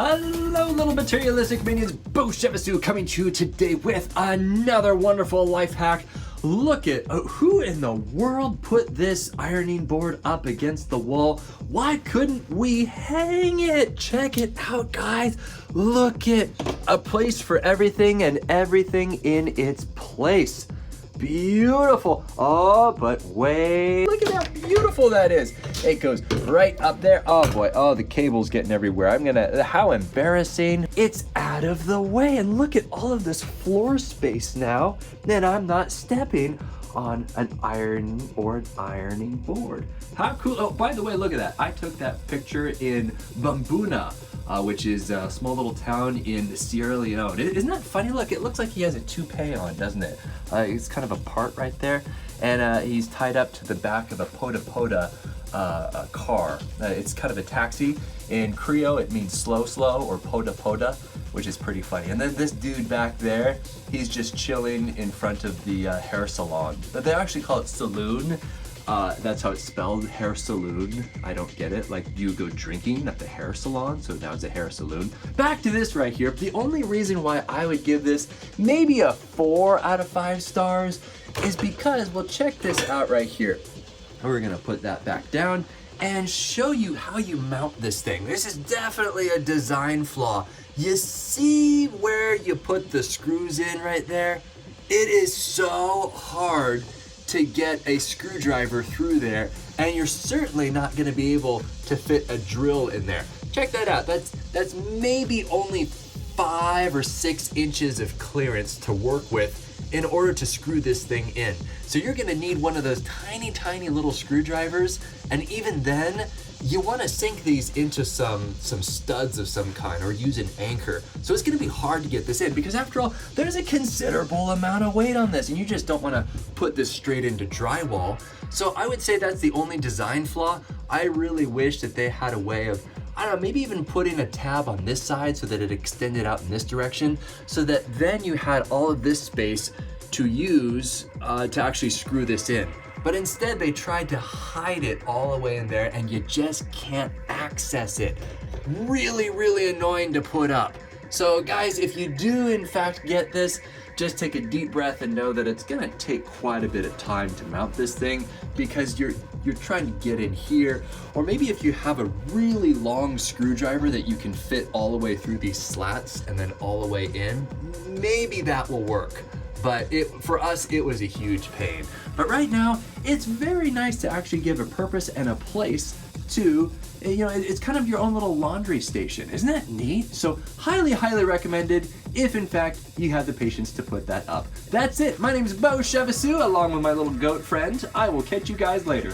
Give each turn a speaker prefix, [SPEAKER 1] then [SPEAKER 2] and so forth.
[SPEAKER 1] Hello, little materialistic minions. Beau coming to you today with another wonderful life hack. Look at who in the world put this ironing board up against the wall? Why couldn't we hang it? Check it out, guys. Look at a place for everything and everything in its place. Beautiful. Oh, but wait, look at how beautiful that is. It goes right up there. Oh boy, oh, the cable's getting everywhere. How embarrassing. It's out of the way, and look at all of this floor space now. Then I'm not stepping on an ironing board. How cool. Oh, by the way, look at that. I took that picture in Bambuna, which is a small little town in Sierra Leone. Isn't that funny? Look, it looks like he has a toupee on, doesn't it? It's kind of a part right there, and he's tied up to the back of a poda car. It's kind of a taxi. In Creole, it means slow or poda, which is pretty funny. And then this dude back there, he's just chilling in front of the hair salon. But they actually call it saloon. That's how it's spelled, hair saloon. I don't get it. Like, you go drinking at the hair salon, so now it's a hair saloon. Back to this right here. The only reason why I would give this maybe a 4 out of 5 stars is because, well, check this out right here. We're gonna put that back down and show you how you mount this thing. This is definitely a design flaw. You see where you put the screws in right there? It is so hard to get a screwdriver through there, and you're certainly not gonna be able to fit a drill in there. Check that out. That's maybe only 5 or 6 inches of clearance to work with in order to screw this thing in. So you're gonna need one of those tiny little screwdrivers, and even then, you wanna sink these into some studs of some kind or use an anchor. So it's gonna be hard to get this in because after all, there's a considerable amount of weight on this and you just don't wanna put this straight into drywall. So I would say that's the only design flaw. I really wish that they had a way of, I don't know, maybe even putting a tab on this side so that it extended out in this direction so that then you had all of this space to use to actually screw this in. But instead they tried to hide it all the way in there and you just can't access it. Really annoying to put up. So guys, if you do in fact get this, just take a deep breath and know that it's gonna take quite a bit of time to mount this thing because you're trying to get in here, or maybe if you have a really long screwdriver that you can fit all the way through these slats and then all the way in, maybe that will work. But for us, it was a huge pain. But right now, it's very nice to actually give a purpose and a place to, it's kind of your own little laundry station. Isn't that neat? So highly recommended if in fact you have the patience to put that up. That's it. My name is Beau along with my little goat friend. I will catch you guys later.